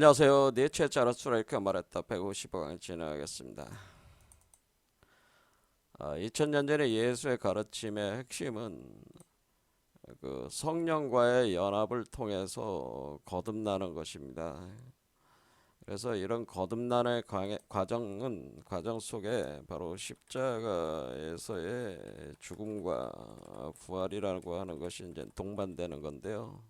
안녕하세요. 니체 자라수라 이렇게 말했다 150강 진행하겠습니다. 2000년 전의 예수의 가르침의 핵심은 그 성령과의 연합을 통해서 거듭나는 것입니다. 그래서 이런 거듭난의 과정 속에 바로 십자가에서의 죽음과 부활이라고 하는 것이 이제 동반되는 건데요.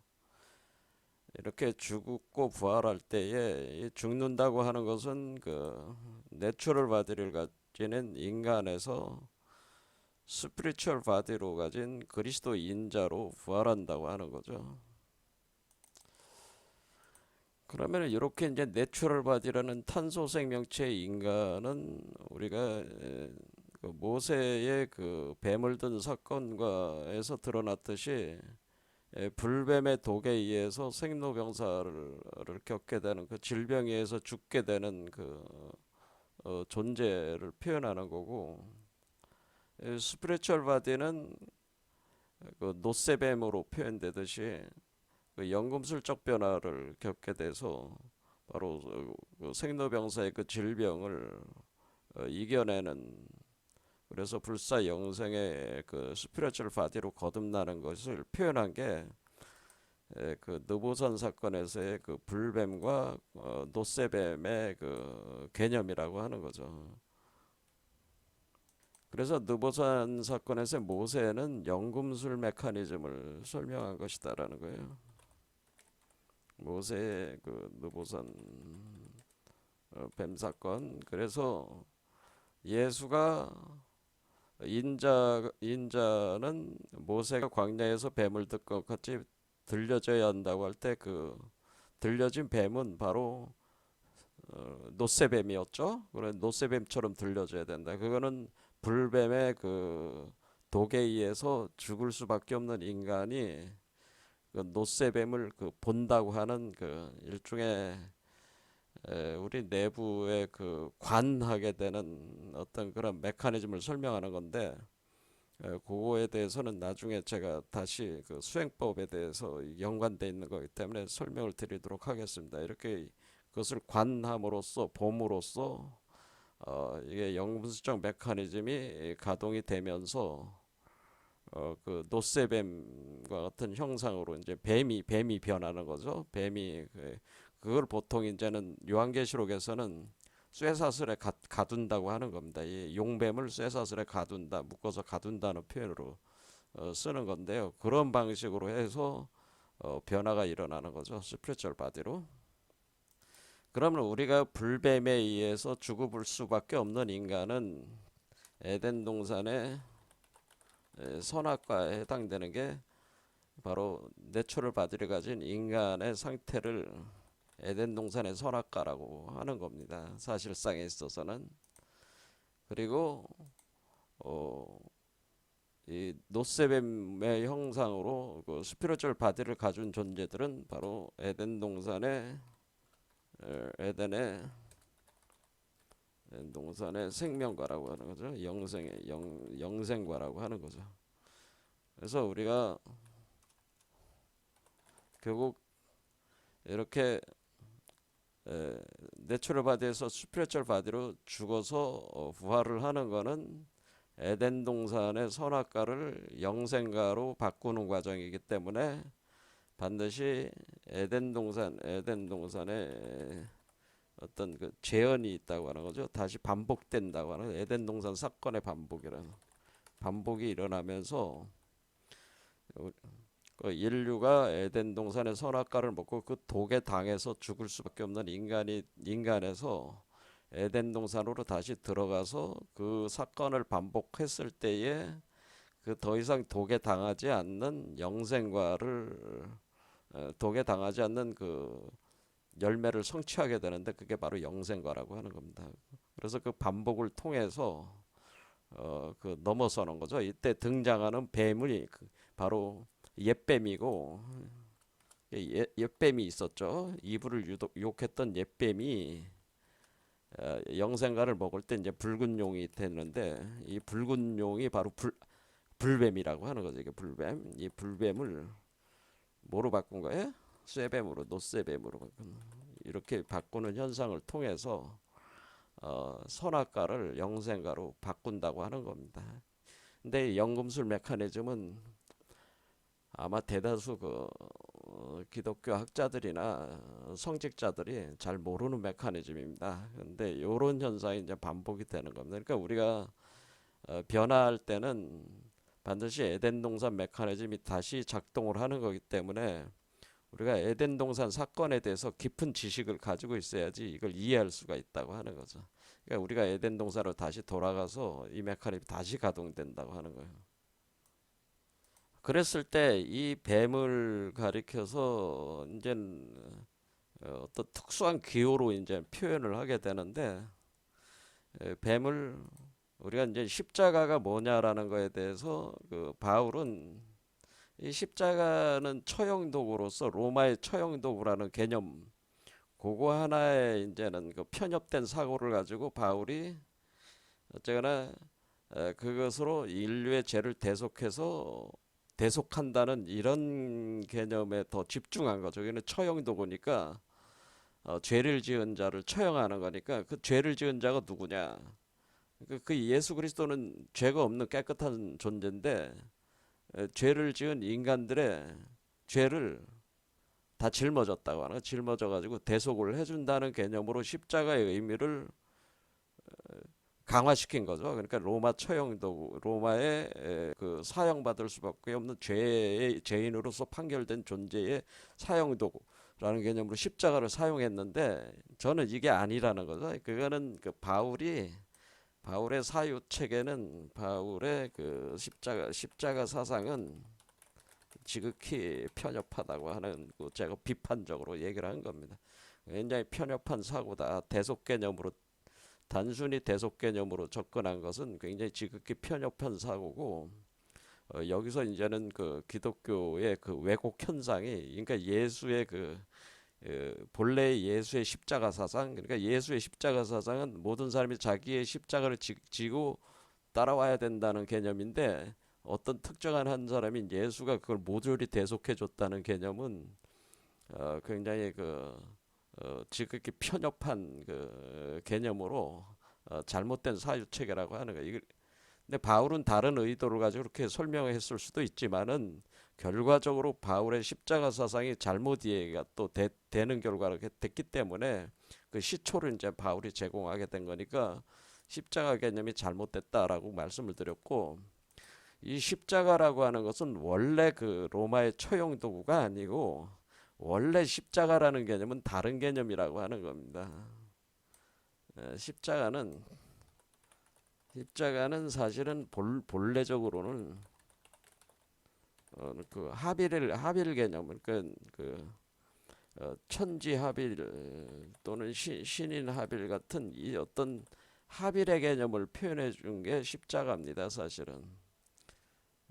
이렇게 죽고 부활할 때에 이 죽는다고 하는 것은 그 내추럴 바디를 가지는 인간에서 스피리추얼 바디로 가진 그리스도 인자로 부활한다고 하는 거죠. 그러면 이렇게 이제 내추럴 바디라는 탄소 생명체 인간은 우리가 그 모세의 그 뱀을 든 사건과에서 드러났듯이 불뱀의 독에 의해서 생로병사를 겪게 되는 그 질병에 의해서 죽게 되는 그 존재를 표현하는 거고, 스피리추얼 바디는 그 노세뱀으로 표현되듯이 그 연금술적 변화를 겪게 돼서 바로 그 생로병사의 그 질병을 이겨내는, 그래서 불사 영생의 그 스피리추얼 바디로 거듭나는 것을 표현한 게 그 느보산 사건에서의 그 불뱀과 노세뱀의 그 개념이라고 하는 거죠. 그래서 느보산 사건에서 모세는 연금술 메커니즘을 설명한 것이다라는 거예요. 모세의 그 느보산 뱀 사건. 그래서 예수가 인자는 모세가 광야에서 뱀을 든 것 같이 들려져야 한다고 할 때 그 들려진 뱀은 바로 노세뱀이었죠. 그래 노세뱀처럼 들려져야 된다. 그거는 불뱀의 그 독에 의해서 죽을 수밖에 없는 인간이 그 노세뱀을 그 본다고 하는 그 일종의 우리 내부에 그 관하게 되는 어떤 그런 메커니즘을 설명하는 건데, 그거에 대해서는 나중에 제가 다시 그 수행법에 대해서 연관돼 있는 거기 때문에 설명을 드리도록 하겠습니다. 이렇게 그것을 관함으로써 봄으로써 이게 영분수적 메커니즘이 가동이 되면서 그 노세뱀과 같은 형상으로 이제 뱀이 변하는 거죠. 뱀이 그걸 보통 이제는 요한계시록에서는 쇠사슬에 가둔다고 하는 겁니다. 이 용뱀을 쇠사슬에 가둔다, 묶어서 가둔다는 표현으로 쓰는 건데요. 그런 방식으로 해서 변화가 일어나는 거죠. 스피리추얼 바디로. 그러면 우리가 불뱀에 의해서 죽을 수밖에 없는 인간은 에덴 동산의 선악과에 해당되는 게 바로 내추럴 바디를 가진 인간의 상태를 에덴 동산의 선악과라고 하는 겁니다. 사실상에 있어서는. 그리고 어, 이 노세뱀의 형상으로 그 스피리추얼 바디를 가진 존재들은 바로 에덴 동산의 에덴의 동산의 생명과라고 하는 거죠. 영생과라고 하는 거죠. 그래서 우리가 결국 이렇게 내추럴 바디에서 스피리추얼 바디로 죽어서 부활을 하는 거는 에덴 동산의 선악과를 영생과로 바꾸는 과정이기 때문에 반드시 에덴 동산에 어떤 그 재현이 있다고 하는 거죠. 다시 반복된다고 하는 에덴 동산 사건의 반복이라는, 반복이 일어나면서 그 인류가 에덴 동산의 선악과를 먹고 그 독에 당해서 죽을 수밖에 없는 인간에서 에덴 동산으로 다시 들어가서 그 사건을 반복했을 때에 그 더 이상 독에 당하지 않는 영생과를 독에 당하지 않는 그 열매를 성취하게 되는데, 그게 바로 영생과라고 하는 겁니다. 그래서 그 반복을 통해서 그 넘어서는 거죠. 이때 등장하는 뱀이 바로 옛뱀이고, 옛뱀이 있었죠. 이브를 유혹했던 옛뱀이 영생가를 먹을 때 이제 붉은 용이 됐는데, 이 붉은 용이 바로 불뱀이라고 하는 거죠. 이게 불뱀. 이 불뱀을 뭐로 바꾼 거예요? 쇠뱀으로, 노쇠뱀으로 바꾼. 이렇게 바꾸는 현상을 통해서 선악과를 영생과로 바꾼다고 하는 겁니다. 근데 연금술 메커니즘은 아마 대다수 기독교 학자들이나 성직자들이 잘 모르는 메커니즘입니다. 근데 이런 현상이 이제 반복이 되는 겁니다. 그러니까 우리가 변화할 때는 반드시 에덴 동산 메커니즘이 다시 작동을 하는 거기 때문에 우리가 에덴 동산 사건에 대해서 깊은 지식을 가지고 있어야지 이걸 이해할 수가 있다고 하는 거죠. 그러니까 우리가 에덴 동산으로 다시 돌아가서 이 메커니즘이 다시 가동된다고 하는 거예요. 그랬을 때 이 뱀을 가리켜서 이제 어떤 특수한 기호로 이제 표현을 하게 되는데, 뱀을 우리가 이제 십자가가 뭐냐라는 거에 대해서 그 바울은 이 십자가는 처형 도구로서 로마의 처형 도구라는 개념, 그거 하나에 이제는 그 편협된 사고를 가지고 바울이 어쨌거나 그것으로 인류의 죄를 대속한다는 이런 개념에 더 집중한 거죠. 여기는 처형 도구니까 죄를 지은 자를 처형하는 거니까 그 죄를 지은 자가 누구냐? 그 예수 그리스도는 죄가 없는 깨끗한 존재인데 죄를 지은 인간들의 죄를 다 짊어졌다고 하는 거. 짊어져 가지고 대속을 해준다는 개념으로 십자가의 의미를 강화시킨 거죠. 그러니까 로마 처형도 로마의 그 사형받을 수밖에 없는 죄의 죄인으로서 판결된 존재의 사형도구라는 개념으로 십자가를 사용했는데 저는 이게 아니라는 거죠. 그거는 그 바울의 사유 체계는 바울의 그 십자가 사상은 지극히 편협하다고 하는 거 제가 비판적으로 얘기를 한 겁니다. 굉장히 편협한 사고다. 대속 개념으로 단순히 대속 개념으로 접근한 것은 굉장히 지극히 편협한 사고고 여기서 이제는 그 기독교의 그 왜곡 현상이 그러니까 예수의 본래의 예수의 십자가 사상 그러니까 예수의 십자가 사상은 모든 사람이 자기의 십자가를 지고 따라와야 된다는 개념인데 어떤 특정한 한 사람인 예수가 그걸 모조리 대속해 줬다는 개념은 굉장히 지극히 편협한 그 개념으로 잘못된 사유 체계라고 하는 거예요. 근데 바울은 다른 의도를 가지고 그렇게 설명했을 수도 있지만은 결과적으로 바울의 십자가 사상이 잘못 이해가 또 되는 결과가 됐기 때문에 그 시초를 이제 바울이 제공하게 된 거니까 십자가 개념이 잘못됐다라고 말씀을 드렸고 이 십자가라고 하는 것은 원래 그 로마의 처형 도구가 아니고 원래 십자가라는 개념은 다른 개념이라고 하는 겁니다. 십자가는 사실은 본래적으로는 그 하빌 개념, 천지 하빌 또는 신인 하빌 같은 이 어떤 하빌의 개념을 표현해 준 게 십자가입니다. 사실은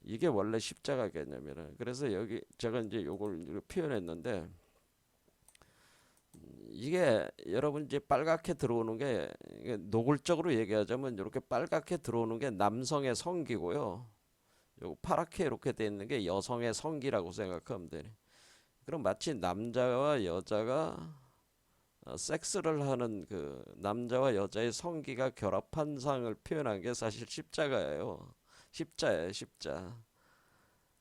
이게 원래 십자가 개념이라. 그래서 여기 제가 이제 요걸 표현했는데 이게 여러분 이제 빨갛게 들어오는 게 노골적으로 얘기하자면 이렇게 빨갛게 들어오는 게 남성의 성기고요. 요 파랗게 이렇게 돼 있는 게 여성의 성기라고 생각하면 되네. 그럼 마치 남자와 여자가 섹스를 하는 그 남자와 여자의 성기가 결합한 상을 표현한 게 사실 십자가예요. 십자예요, 십자.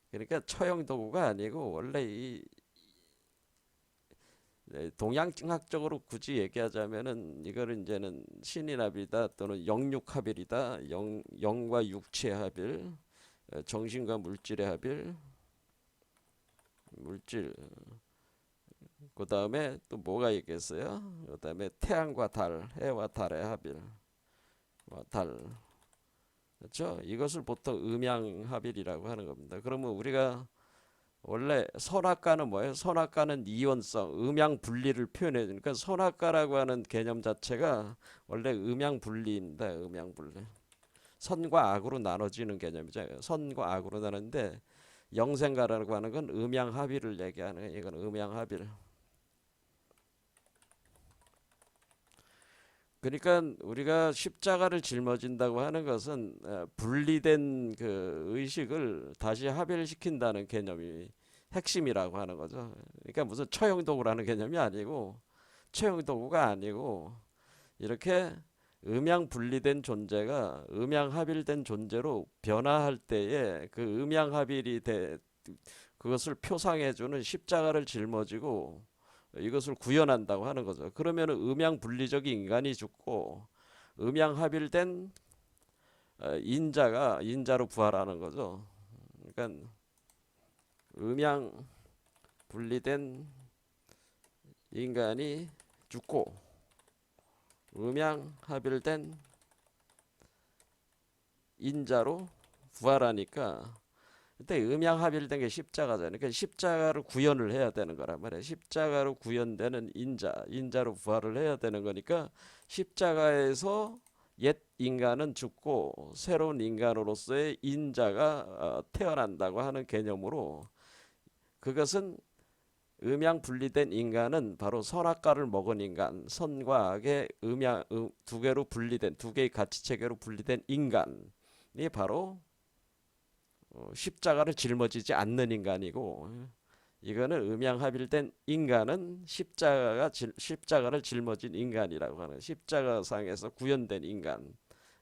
그러니까 처형 도구가 아니고 원래 이 동양학적으로 굳이 얘기하자면은 이거를 이제는 신인합이다 또는 영육합일이다. 영과 육체의 합일, 정신과 물질의 합일, 물질. 그 다음에 또 뭐가 있겠어요? 그 다음에 태양과 달, 해와 달의 합일, 달. 그렇죠? 이것을 보통 음양합일이라고 하는 겁니다. 그러면 우리가 원래 선악과는 뭐예요? 선악과는 이원성, 음양 분리를 표현해 주니까 선악과라고 하는 개념 자체가 원래 음양 분리입니다. 음양 분리. 선과 악으로 나눠지는 개념이죠. 선과 악으로 나누는데 영생가라고 하는 건 음양 합의를 얘기하는 거예요. 이건 음양 합의를. 그러니까 우리가 십자가를 짊어진다고 하는 것은 분리된 그 의식을 다시 합일시킨다는 개념이 핵심이라고 하는 거죠. 그러니까 무슨 처형도구라는 개념이 아니고 합체형 도구가 아니고 이렇게 음양 분리된 존재가 음양 합일된 존재로 변화할 때에 그 음양 합일이 그것을 표상해주는 십자가를 짊어지고 이것을 구현한다고 하는 거죠. 그러면 음양 분리적 인간이 죽고 음양 합일된 인자가 인자로 부활하는 거죠. 그러니까 음양 분리된 인간이 죽고 음양 합일된 인자로 부활하니까 그때 음양 합일된 게 십자가잖아요. 그러니까 십자가를 구현을 해야 되는 거란 말이에요. 십자가로 구현되는 인자로 부활을 해야 되는 거니까 십자가에서 옛 인간은 죽고 새로운 인간으로서의 인자가 태어난다고 하는 개념으로 그것은 음양 분리된 인간은 바로 선악과를 먹은 인간, 선과 악의 두 개로 분리된 두 개의 가치 체계로 분리된 인간이 바로 십자가를 짊어지지 않는 인간이고, 이거는 음양합일된 인간은 십자가를 짊어진 인간이라고 하는 십자가상에서 구현된 인간,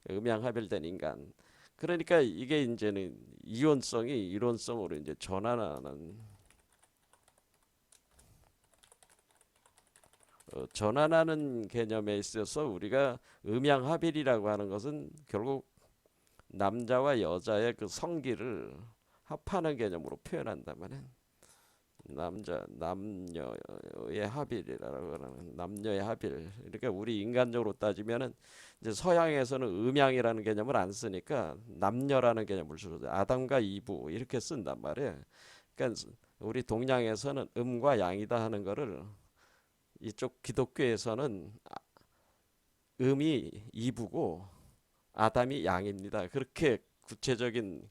음양합일된 인간. 그러니까 이게 이제는 이원성이 이론성으로 이제 전환하는 개념에 있어서 우리가 음양합일이라고 하는 것은 결국 남자와 여자의 그 성기를 합하는 개념으로 표현한단 말이에요. 남녀의 합일이라고 하는 남녀의 합일. 그러니까 우리 인간적으로 따지면은 이제 서양에서는 음양이라는 개념을 안 쓰니까 남녀라는 개념을 주로 아담과 이브 이렇게 쓴단 말이에요. 그러니까 우리 동양에서는 음과 양이다 하는 거를 이쪽 기독교에서는 음이 이브고 아담이 양입니다. 그렇게 구체적인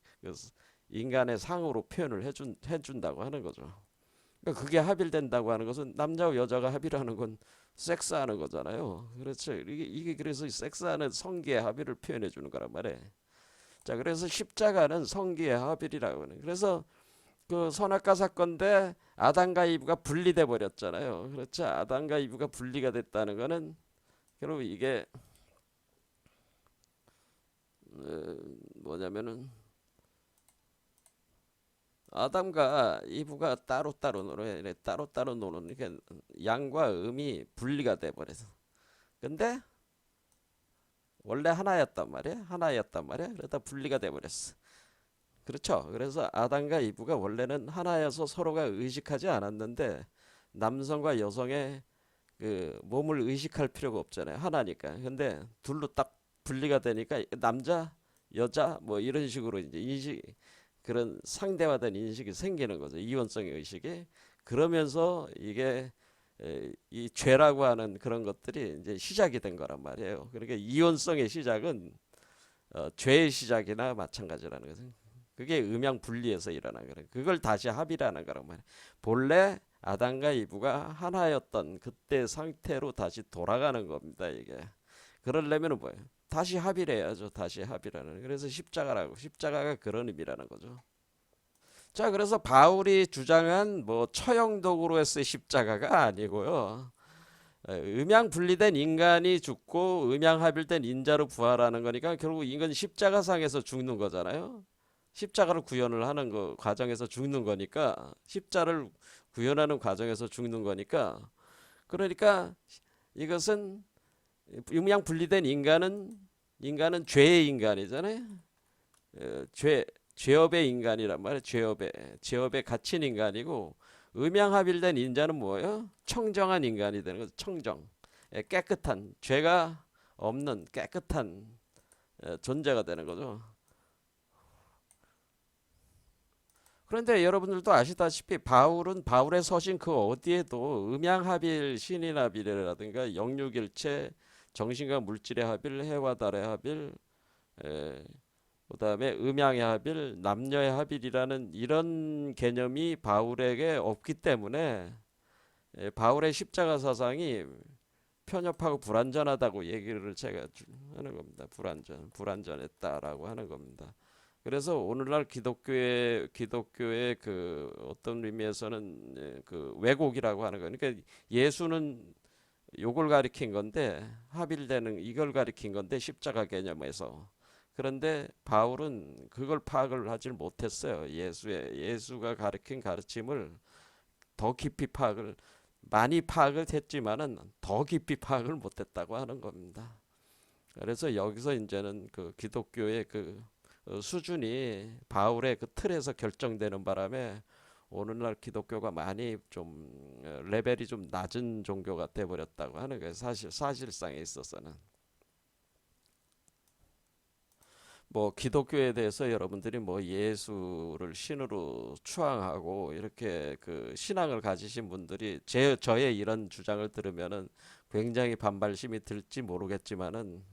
인간의 상으로 표현을 해준다고 하는 거죠. 그러니까 그게 합일된다고 하는 것은 남자와 여자가 합일하는 건 섹스하는 거잖아요. 그렇죠. 이게 그래서 섹스하는 성기의 합일을 표현해 주는 거란 말이에요. 자, 그래서 십자가는 성기의 합일이라고 하는. 그래서 그 선악과 사건 때 아담과 이브가 분리돼 버렸잖아요. 그렇죠. 아담과 이브가 분리가 됐다는 거는 결국 이게 뭐냐면은 아담과 이브가 따로따로 노는 그러니까 양과 음이 분리가 돼 버려서. 근데 원래 하나였단 말이야. 그러다 분리가 돼 버렸어. 그렇죠. 그래서 아담과 이브가 원래는 하나여서 서로가 의식하지 않았는데 남성과 여성의 그 몸을 의식할 필요가 없잖아요. 하나니까. 근데 둘로 딱 분리가 되니까 남자, 여자 뭐 이런 식으로 이제 그런 상대화된 인식이 생기는 거죠. 이원성의 의식이. 그러면서 이게 이 죄라고 하는 그런 것들이 이제 시작이 된 거란 말이에요. 그러니까 이원성의 시작은 죄의 시작이나 마찬가지라는 거죠. 그게 음양 분리에서 일어난 거예요. 그걸 다시 합이라는 거란 말이에요. 본래 아담과 이브가 하나였던 그때 상태로 다시 돌아가는 겁니다. 이게. 그러려면 뭐예요? 다시 합의해야죠. 다시 합의라는. 그래서 십자가가 그런 의미라는 거죠. 자, 그래서 바울이 주장한 뭐 처형도구로서의 십자가가 아니고요. 음양 분리된 인간이 죽고 음양 합일된 인자로 부활하는 거니까 결국 인간 십자가상에서 죽는 거잖아요. 십자가를 구현을 하는 거 과정에서 죽는 거니까 십자를 구현하는 과정에서 죽는 거니까 그러니까 이것은 음양 분리된 인간은 죄의 인간이잖아요. 죄업의 인간이란 말이에요. 죄업에 갇힌 인간이고 음양합일된 인자는 뭐예요? 청정한 인간이 되는 거죠. 청정, 깨끗한 죄가 없는 깨끗한 존재가 되는 거죠. 그런데 여러분들도 아시다시피 바울의 서신 그 어디에도 음양합일, 신인합일이라든가 영육일체, 정신과 물질의 합일, 해와 달의 합일, 그 다음에 음양의 합일, 남녀의 합일이라는 이런 개념이 바울에게 없기 때문에 바울의 십자가 사상이 편협하고 불완전하다고 얘기를 제가 하는 겁니다. 불완전했다라고 하는 겁니다. 그래서 오늘날 기독교의 그 어떤 의미에서는 그 왜곡이라고 하는 거니까 예수는 요걸 가리킨 건데 합일되는 이걸 가리킨 건데 십자가 개념에서. 그런데 바울은 그걸 파악을 하질 못했어요. 예수가 가르친 가르침을 더 깊이 파악을 많이 파악을 했지만은 더 깊이 파악을 못했다고 하는 겁니다. 그래서 여기서 이제는 그 기독교의 그 수준이 바울의 그 틀에서 결정되는 바람에 오늘날 기독교가 많이 좀 레벨이 좀 낮은 종교가 돼 버렸다고 하는 거예요. 사실상에 있어서는. 뭐 기독교에 대해서 여러분들이 뭐 예수를 신으로 추앙하고 이렇게 그 신앙을 가지신 분들이 저의 이런 주장을 들으면은 굉장히 반발심이 들지 모르겠지만은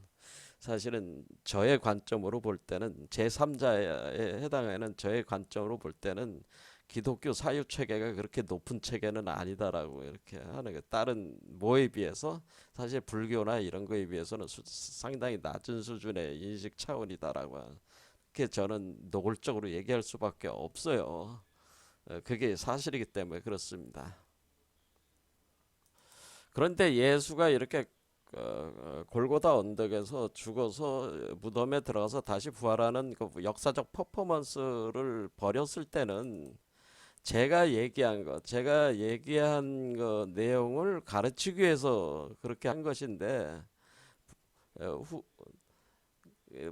사실은 저의 관점으로 볼 때는 제3자에 해당하는 저의 관점으로 볼 때는 기독교 사유 체계가 그렇게 높은 체계는 아니다라고 이렇게 하는 게 다른 뭐에 비해서 사실 불교나 이런 거에 비해서는 상당히 낮은 수준의 인식 차원이다라고 이렇게 저는 노골적으로 얘기할 수밖에 없어요. 그게 사실이기 때문에 그렇습니다. 그런데 예수가 이렇게 골고다 언덕에서 죽어서 무덤에 들어가서 다시 부활하는 그 역사적 퍼포먼스를 벌였을 때는 제가 얘기한 거 내용을 가르치기 위해서 그렇게 한 것인데 어, 후,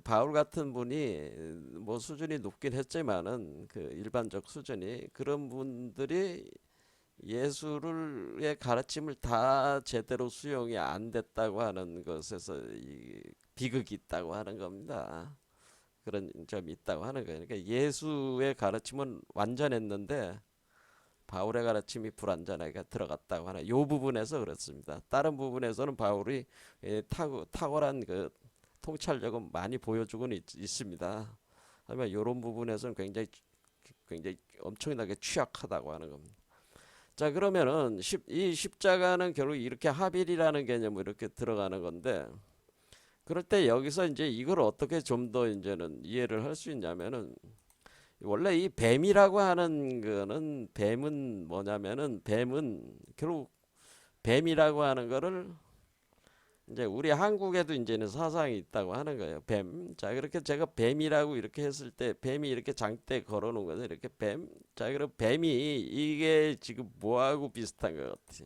바울 같은 분이 뭐 수준이 높긴 했지만은 그 일반적 수준이 그런 분들이 예수의 가르침을 다 제대로 수용이 안 됐다고 하는 것에서 이 비극이 있다고 하는 겁니다. 그런 점이 있다고 하는 거예요. 그러니까 예수의 가르침은 완전했는데 바울의 가르침이 불완전하게 들어갔다고 하는 이 부분에서 그렇습니다. 다른 부분에서는 바울이 탁월한 그 통찰력은 많이 보여주고는 있습니다. 하지만 이런 부분에서는 굉장히 엄청나게 취약하다고 하는 겁니다. 자, 그러면은 이 십자가는 결국 이렇게 합일이라는 개념으로 이렇게 들어가는 건데, 그럴 때 여기서 이제 이걸 어떻게 좀 더 이제는 이해를 할 수 있냐면은, 원래 이 뱀이라고 하는 거는, 뱀은 뭐냐면은 뱀은 결국 뱀이라고 하는 거를 이제 우리 한국에도 이제는 사상이 있다고 하는 거예요. 뱀. 자, 그렇게 제가 뱀이라고 이렇게 했을 때 뱀이 이렇게 장대 걸어 놓은 거죠. 이렇게 뱀. 자, 그럼 뱀이 이게 지금 뭐하고 비슷한 것 같아.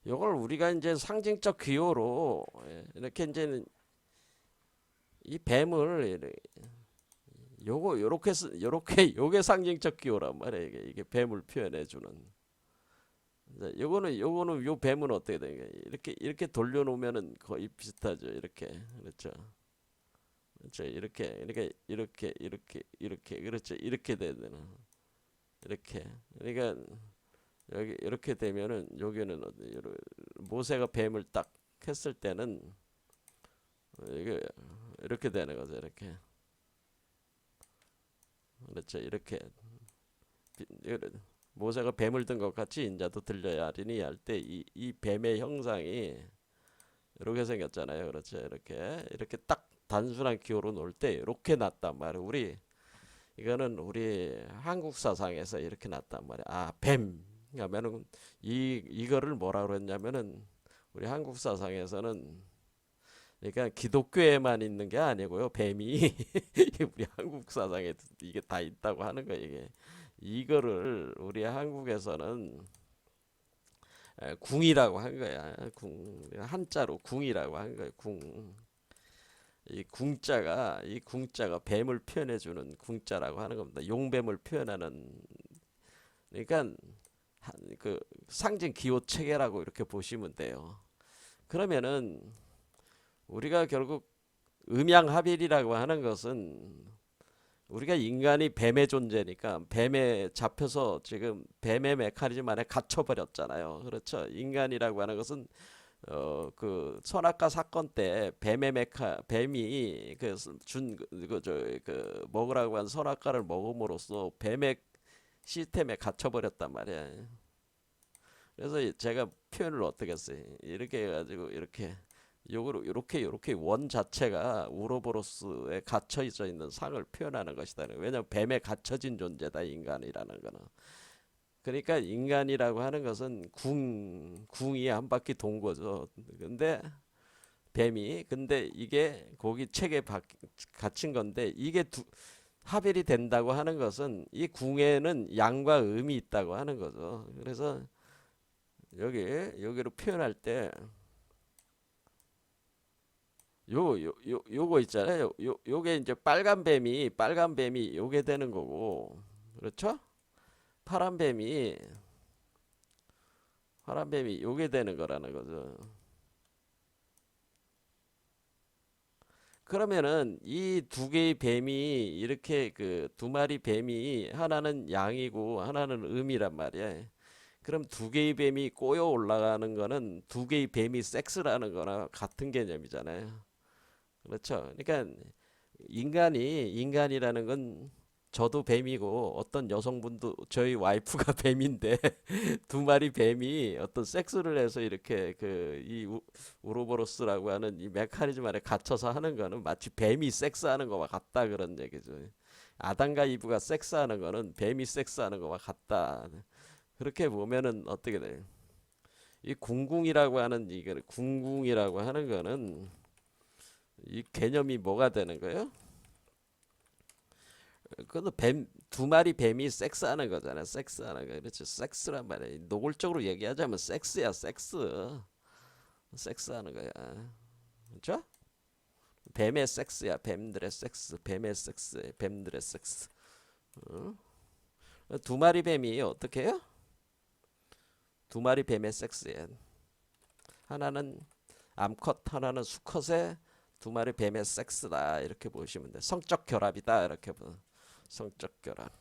요걸 우리가 이제 상징적 기호로 이렇게 이제는 이 뱀을 요게 상징적 기호란 말이에요. 이게 뱀을 표현해 주는. 요거는 요 뱀은 어떻게 되냐? 이렇게 돌려놓으면은 거의 비슷하죠. 이렇게 그렇죠. 그렇죠. 이렇게 그렇죠. 이렇게 돼야 되나? 이렇게. 그러니까 여기 이렇게 되면은 여기는 모세가 뱀을 딱 했을 때는 이게 이렇게 되는 거죠. 이렇게. 그렇죠. 이렇게 모세가 뱀을 든 것 같이 인자도 들려야 하리니 할 때 이 뱀의 형상이 이렇게 생겼잖아요. 그렇죠. 이렇게 딱 단순한 기호로 놓을 때 이렇게 났단 말이에요. 이거는 우리 한국 사상에서 이렇게 났단 말이에요. 아, 뱀 하면은 이거를 뭐라 그랬냐면은 우리 한국 사상에서는 그러니까 기독교에만 있는 게 아니고요. 뱀이 우리 한국 사상에 이게 다 있다고 하는 거예요. 이거를 우리 한국에서는 궁이라고 한 거야. 한자로 궁이라고 한 거예요. 궁. 이 궁자가 뱀을 표현해 주는 궁자라고 하는 겁니다. 용뱀을 표현하는 그러니까 그 상징 기호 체계라고 이렇게 보시면 돼요. 그러면은 우리가 결국 음양합일이라고 하는 것은 우리가 인간이 뱀의 존재니까 뱀에 잡혀서 지금 뱀의 메커니즘 안에 갇혀버렸잖아요. 그렇죠. 인간이라고 하는 것은 그 선악과 사건 때 뱀이 그 먹으라고 한 선악과를 먹음으로써 뱀의 시스템에 갇혀버렸단 말이에요. 그래서 제가 표현을 어떻게 했어요? 이렇게 해가지고 요렇게 원 자체가 우로보로스에 갇혀 있는 상을 표현하는 것이다. 왜냐하면 뱀에 갇혀진 존재다 인간이라는 거는. 그러니까 인간이라고 하는 것은 궁이 한 바퀴 돈 거죠. 근데 근데 이게 거기 책에 갇힌 건데 이게 합일이 된다고 하는 것은 이 궁에는 양과 음이 있다고 하는 거죠. 그래서 여기로 표현할 때 요거 있잖아요. 요게 이제 빨간 뱀이 요게 되는 거고, 그렇죠? 파란 뱀이 요게 되는 거라는 거죠. 그러면은 이 두 개의 뱀이 이렇게 그 두 마리 뱀이 하나는 양이고 하나는 음이란 말이야. 그럼 두 개의 뱀이 꼬여 올라가는 거는 두 개의 뱀이 섹스라는 거나 같은 개념이잖아요. 그렇죠? 그러니까 인간이라는 건 저도 뱀이고 어떤 여성분도 저희 와이프가 뱀인데 두 마리 뱀이 어떤 섹스를 해서 이렇게 그 이 우로보로스라고 하는 이 메커니즘 안에 갇혀서 하는 거는 마치 뱀이 섹스하는 거와 같다 그런 얘기죠. 아담과 이브가 섹스하는 거는 뱀이 섹스하는 거와 같다. 그렇게 보면은 어떻게 돼요? 이 궁궁이라고 하는 거는 이 개념이 뭐가 되는 거예요? 그것도 두 마리 뱀이 섹스하는 거잖아. 섹스하는 거. 그렇죠. 섹스란 말이야. 노골적으로 얘기하자면 섹스야, 섹스. 섹스하는 거야. 그렇죠? 뱀의 섹스야. 뱀들의 섹스. 뱀의 섹스. 뱀들의 섹스. 어? 두 마리 뱀이 어떻게 해요? 두 마리 뱀의 섹스야. 하나는 암컷, 하나는 수컷의 두 마리 뱀의 섹스다. 이렇게 보시면 돼. 성적 결합이다. 이렇게 성적 결합.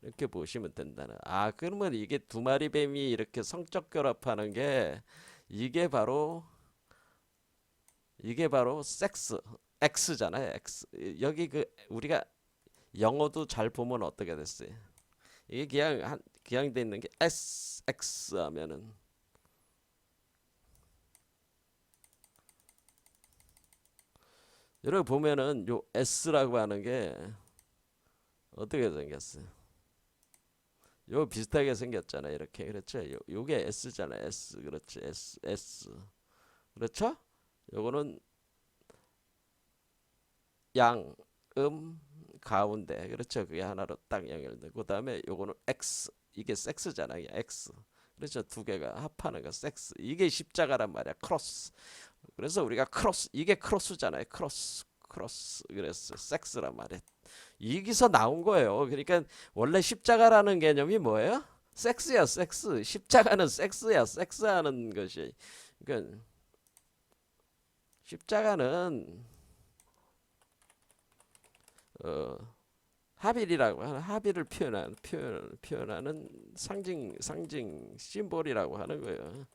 이렇게 보시면 된다는. 그러면 이게 두 마리 뱀이 이렇게 성적 결합하는 게 이게 바로 섹스 X잖아요. X. 여기 그 우리가 영어도 잘 보면 어떻게 됐어요? 이게 그냥 돼 있는 게 X 하면은 여러분 보면은 요 S라고 하는 게 어떻게 생겼어요? 요 비슷하게 생겼잖아요. 이렇게. 그렇죠? 요게 S잖아요. S. 그렇지. S. 그렇죠? 요거는 양, 가운데. 그렇죠? 그게 하나로 딱 연결되고 그다음에 요거는 X. 이게 섹스잖아요. X. 그렇죠? 두 개가 합하는 거 섹스. 이게 십자가란 말이야. 크로스. 그래서 우리가 이게 크로스잖아요. 크로스. 그래서 섹스란 말이야. 여기서 나온 거예요. 그러니까 원래 십자가라는 개념이 뭐예요? 섹스야, 섹스. 십자가는 섹스야, 섹스하는 것이. 그러니까 십자가는 어, 합일이라고 하는 합일을 표현하는 상징 심볼이라고 하는 거예요.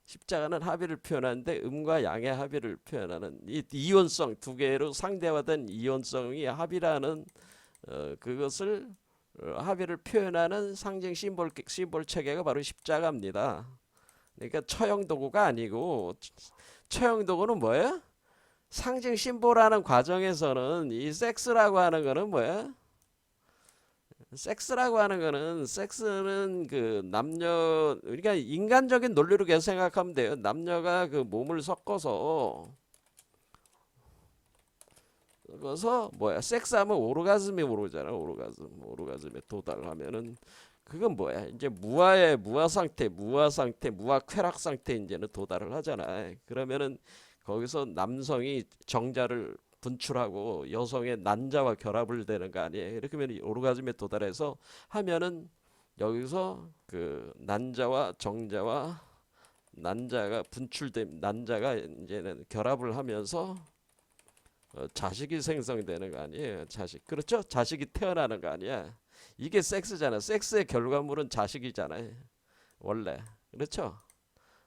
십자가는 합의를 표현하는데 음과 양의 합의를 표현하는 이 이원성 두 개로 상대화된 이원성이 합이라는 그것을 합의를 표현하는 상징 심볼 체계가 바로 십자가입니다. 그러니까 처형 도구가 아니고 처형 도구는 뭐예요? 상징 심볼하는 과정에서는 이 섹스라고 하는 거는 뭐야? 섹스는 그 남녀 우리가 인간적인 논리로 계속 생각하면 돼요. 남녀가 그 몸을 섞어서 뭐야? 섹스하면 오르가즘이 오르잖아. 오르가즘에 도달하면은 그건 뭐야? 이제 무아 상태, 무아 쾌락 상태 이제는 도달을 하잖아. 그러면은 거기서 남성이 정자를 분출하고 여성의 난자와 결합을 되는 거 아니에요. 이렇게 하면 오르가즘에 도달해서 하면은 여기서 그 난자와 정자와 난자가 이제는 결합을 하면서 자식이 생성되는 거 아니에요. 자식. 그렇죠? 자식이 태어나는 거 아니야. 이게 섹스잖아. 섹스의 결과물은 자식이잖아요. 원래. 그렇죠?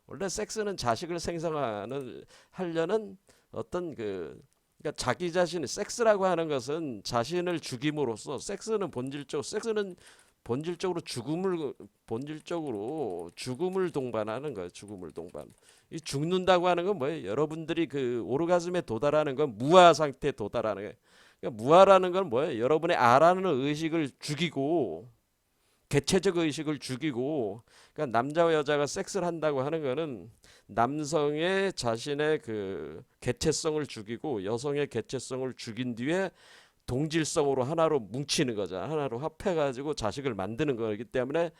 원래 섹스는 자식을 하려는 어떤 그러니까 자기 자신의 섹스라고 하는 것은 자신을 죽임으로써 섹스는 본질적으로 죽음을 동반하는 거예요. 죽음을 동반. 이 죽는다고 하는 건 뭐예요? 여러분들이 그 오르가즘에 도달하는 건 무아 상태에 도달하는 거예요. 그러니까 무아라는 건 뭐예요? 여러분의 아라는 의식을 죽이고 개체적 의식을 죽이고, 그러니까 남자와 여자가 섹스를 한다고 하는 거는 남성의 자신의 그 개체성을 죽이고 여성의 개체성을 죽인 뒤에 동질성으로 하나로 뭉치는 거잖아. 하나로 합해가지고 자식을 만드는 거기 때문에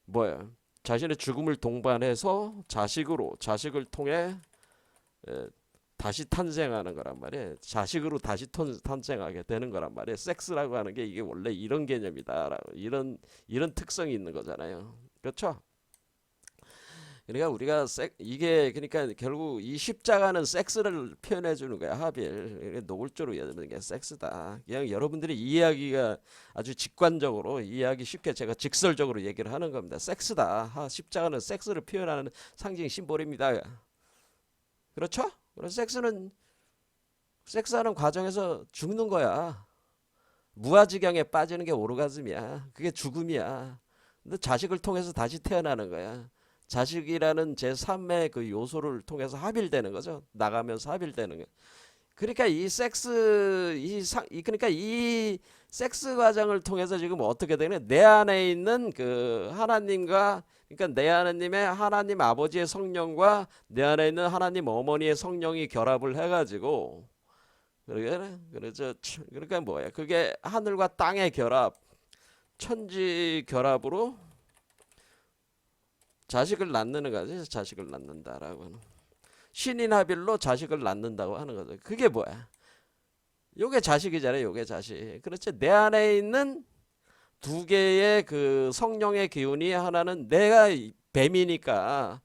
뭐야? 자신의 죽음을 동반해서 자식을 통해 다시 탄생하는 거란 말이에요. 자식으로 다시 탄생하게 되는 거란 말이에요. 섹스라고 하는 게 이게 원래 이런 개념이다라고 이런 특성이 있는 거잖아요. 그렇죠? 그러니까 우리가 이게 그러니까 결국 이 십자가는 섹스를 표현해 주는 거야. 하빌 노골적으로 얘기하는 게 섹스다. 그냥 여러분들이 이해하기가 아주 직관적으로 이해하기 쉽게 제가 직설적으로 얘기를 하는 겁니다. 섹스다. 십자가는 섹스를 표현하는 상징 심볼입니다. 그렇죠? 그래서 섹스하는 과정에서 죽는 거야. 무아지경에 빠지는 게 오르가즘이야. 그게 죽음이야. 근데 자식을 통해서 다시 태어나는 거야. 자식이라는 제3의 그 요소를 통해서 합일되는 거죠. 나가면서 합일되는 거. 그러니까 그러니까 이 섹스 과정을 통해서 지금 어떻게 되냐? 내 안에 있는 그 하나님과 그러니까 내 안에님의 하나님 아버지의 성령과 내 안에 있는 하나님 어머니의 성령이 결합을 해가지고 그러니까 뭐야? 그게 하늘과 땅의 결합, 천지 결합으로 자식을 낳는 거지. 자식을 낳는다라고 하는 신인합일로 자식을 낳는다고 하는 거죠. 그게 뭐야? 요게 자식이잖아요. 요게 자식. 그렇지. 내 안에 있는 두 개의 그 성령의 기운이 하나는 내가 뱀이니까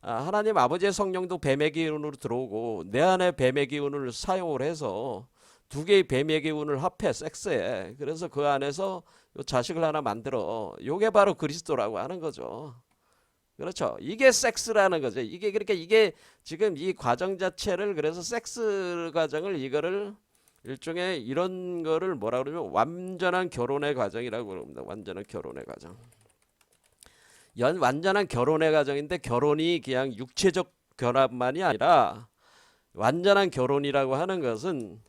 하나님 아버지의 성령도 뱀의 기운으로 들어오고 내 안에 뱀의 기운을 사용을 해서 두 개의 뱀의 기운을 합해 섹스에 그래서 그 안에서 요 자식을 하나 만들어. 요게 바로 그리스도라고 하는 거죠. 그렇죠. 이게 섹스라는 거죠. 이게 그러니까 이게 지금 이 과정 자체를 그래서 섹스 과정을 이거를 일종의 이런 거를 뭐라 그러면 완전한 결혼의 과정이라고 그럽니다. 완전한 결혼의 과정. 완전한 결혼의 과정인데 결혼이 그냥 육체적 결합만이 아니라 완전한 결혼이라고 하는 것은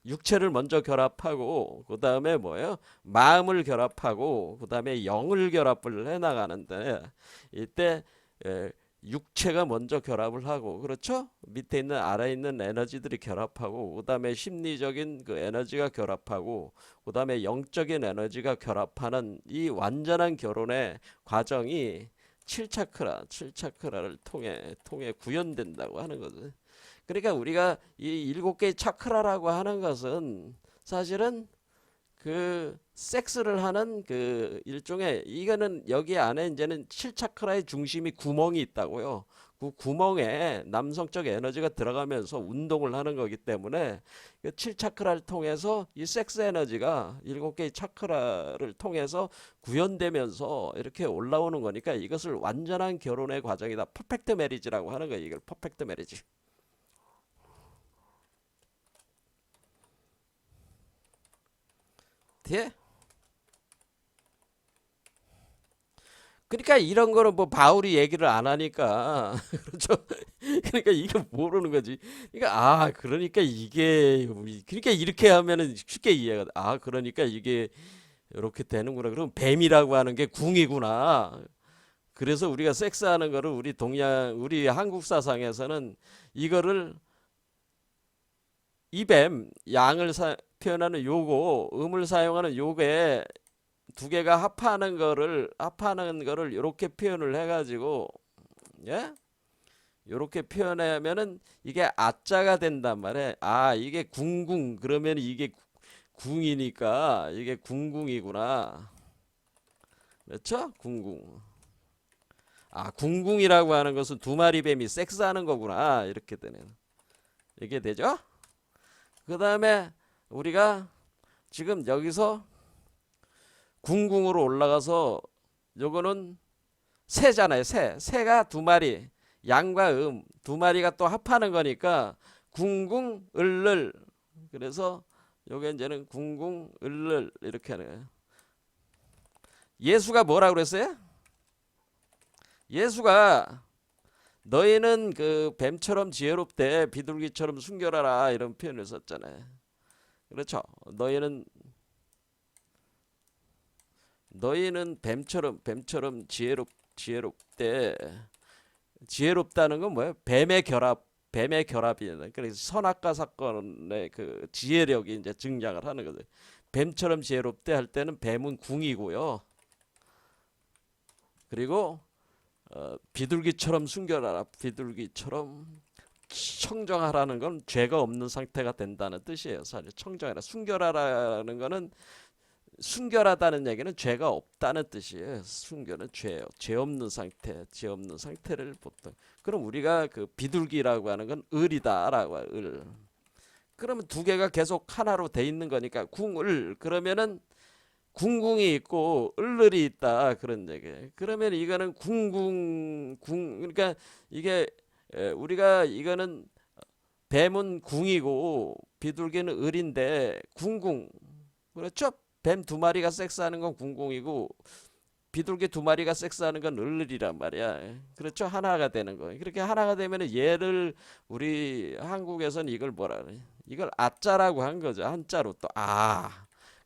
육체를 먼저 결합하고 그 다음에 뭐예요? 마음을 결합하고 그 다음에 영을 결합을 해나가는데 이때 육체가 먼저 결합을 하고 그렇죠? 밑에 있는 아래에 있는 에너지들이 결합하고 그 다음에 심리적인 그 에너지가 결합하고 그 다음에 영적인 에너지가 결합하는 이 완전한 결혼의 과정이 7차크라를 통해 구현된다고 하는 거죠. 그러니까 우리가 이 7개의 차크라라고 하는 것은 사실은 그 섹스를 하는 그 일종의 이거는 여기 안에 이제는 7차크라의 중심이 구멍이 있다고요. 그 구멍에 남성적 에너지가 들어가면서 운동을 하는 거기 때문에 그 7차크라를 통해서 이 섹스 에너지가 7개의 차크라를 통해서 구현되면서 이렇게 올라오는 거니까 이것을 완전한 결혼의 과정이다. 퍼펙트 메리지라고 하는 거예요. 이걸 퍼펙트 메리지. 예? 그러니까 이런 거는 뭐 바울이 얘기를 안 하니까 그렇죠. 그러니까 이거 모르는 거지. 그러니까 그러니까 이게 그러니까 이렇게 하면은 쉽게 이해가 돼. 그러니까 이게 이렇게 되는구나. 그럼 뱀이라고 하는 게 궁이구나. 그래서 우리가 섹스하는 거를 우리 한국 사상에서는 이거를 이뱀 양을 표현하는 요거 음을 사용하는 요게 두 개가 합하는 거를 이렇게 표현을 해가지고 예? 이렇게 표현하면은 이게 아자가 된단 말이에요. 이게 궁궁 그러면 이게 궁이니까 이게 궁궁이구나. 그렇죠? 궁궁. 궁궁이라고 하는 것은 두 마리 뱀이 섹스하는 거구나. 이렇게 되네요. 이게 되죠? 그 다음에 우리가 지금 여기서 궁궁으로 올라가서 요거는 새잖아요. 새가 두 마리 양과 두 마리가 또 합하는 거니까 궁궁 을를 그래서 요게 이제는 궁궁 을를 이렇게 하는 거예요. 예수가 뭐라 그랬어요? 예수가 너희는 그 뱀처럼 지혜롭되 비둘기처럼 순결하라 이런 표현을 썼잖아요. 그렇죠? 너희는 뱀처럼 지혜롭대. 지혜롭다는 건 뭐예요? 뱀의 결합이에요. 그래서 선악과 사건의 그 지혜력이 이제 증량을 하는 거죠. 뱀처럼 지혜롭대 할 때는 뱀은 궁이고요. 그리고 비둘기처럼 순결하라. 비둘기처럼 청정하라는 건 죄가 없는 상태가 된다는 뜻이에요. 사실 청정하라, 순결하라는 거는 순결하다는 얘기는 죄가 없다는 뜻이에요. 순결은 죄 없는 상태, 죄 없는 상태를 보통. 그럼 우리가 그 비둘기라고 하는 건 을이다라고 해요. 을. 그러면 두 개가 계속 하나로 돼 있는 거니까 궁을 그러면은 궁궁이 있고 을을이 있다 그런 얘기예요. 그러면 이거는 궁 그러니까 이게 우리가 이거는 뱀은 궁이고 비둘기는 을인데 궁궁 그렇죠? 뱀 두 마리가 섹스하는 건 궁궁이고 비둘기 두 마리가 섹스하는 건 을을이란 말이야. 그렇죠? 하나가 되는 거. 그렇게 하나가 되면 얘를 우리 한국에서는 이걸 뭐라 그래? 이걸 아자라고 한 거죠. 한자로 또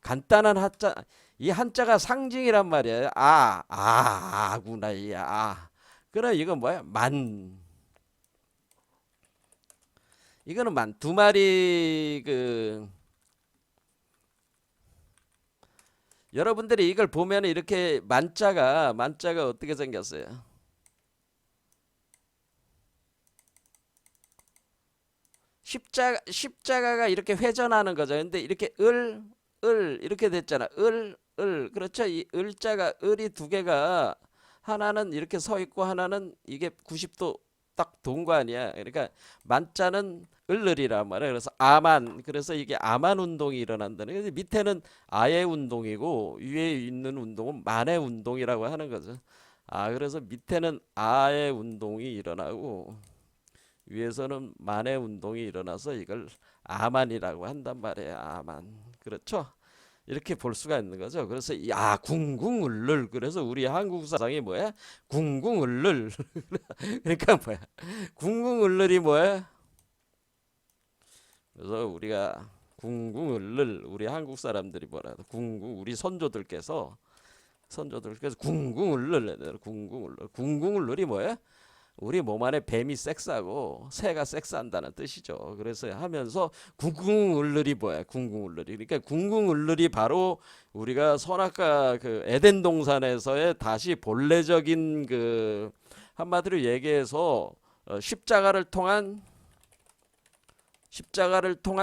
간단한 한자. 이 한자가 상징이란 말이에요. 아구나 이 아. 그래 이건 뭐야? 이거는 두 마리 여러분들이 이걸 보면 이렇게 만자가 어떻게 생겼어요? 십자가가 이렇게 회전하는 거죠. 근데 이렇게 이렇게 됐잖아. 그렇죠. 이 을자가 을이 두 개가 하나는 이렇게 서 있고 하나는 이게 90도 딱 돈 거 아니야. 그러니까 만자는 을을이란 말이야. 그래서 그래서 이게 아만 운동이 일어난다는. 그래서 밑에는 아의 운동이고 위에 있는 운동은 만의 운동이라고 하는 거죠. 그래서 밑에는 아의 운동이 일어나고 위에서는 만의 운동이 일어나서 이걸 아만이라고 한단 말이에요. 아만. 그렇죠? 이렇게 볼 수가 있는 거죠. 그래서 궁궁을를 그래서 우리 한국 사상이 뭐야? 궁궁을를 그러니까 뭐야? 궁궁을를이 뭐야? 그래서 우리가 궁궁을를 우리 한국 사람들이 뭐라 해도 우리 선조들께서 궁궁을를이 뭐야? 우리 몸 안에 뱀이 섹스하고 새가 섹스한다는 뜻이죠. 그래서 하면서 궁궁을를이 뭐야? 궁궁을를이. 그러니까 궁궁을를이 바로 우리가 선악과 그 에덴 동산에서의 다시 본래적인 그 한마디로 얘기해서 십자가를 통한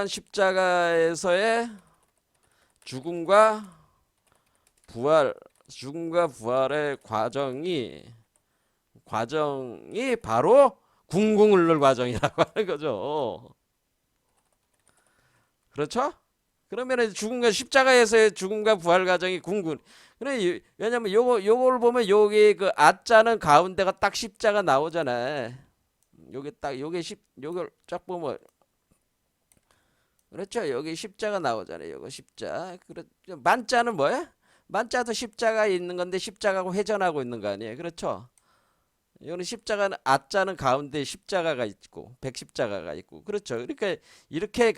십자가에서의 죽음과 부활의 과정이 바로 궁궁을를 과정이라고 하는 거죠. 그렇죠? 그러면 죽음과 십자가에서의 죽음과 부활 과정이 궁궁. 그래 왜냐면 요걸 보면 여기 그 아자는 가운데가 딱 십자가 나오잖아. 요게 딱 요걸 쫙 보면 그렇죠? 여기 십자가 나오잖아요. 요거 십자. 그렇죠? 만자는 뭐야? 만자도 십자가 있는 건데 십자가하고 회전하고 있는 거 아니에요? 그렇죠? 이거는 십자가는 아자는 가운데 십자가가 있고 백십자가가 있고 그렇죠. 그러니까 이렇게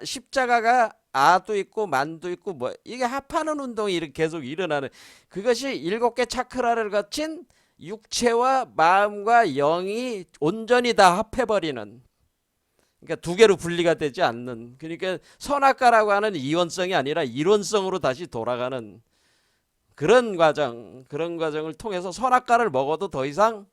십자가가 아도 있고 만도 있고 뭐 이게 합하는 운동이 이렇게 계속 일어나는 그것이 7개 차크라를 거친 육체와 마음과 영이 온전히 다 합해버리는 그러니까 두 개로 분리가 되지 않는 그러니까 선악과라고 하는 이원성이 아니라 일원성으로 다시 돌아가는 그런 과정을 통해서 선악과를 먹어도 더 이상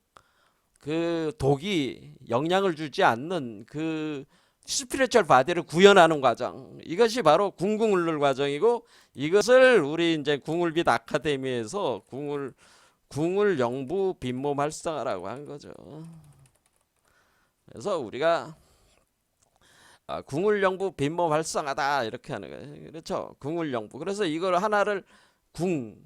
그 독이 영향을 주지 않는 그 스피리추얼 바디를 구현하는 과정. 이것이 바로 궁궁을룰 과정이고 이것을 우리 이제 궁을빛 아카데미에서 궁을 영부 빈몸 활성화라고 한 거죠. 그래서 우리가 궁을 영부 빈몸 활성화다 이렇게 하는 거예요. 그렇죠? 궁을 영부. 그래서 이걸 하나를 그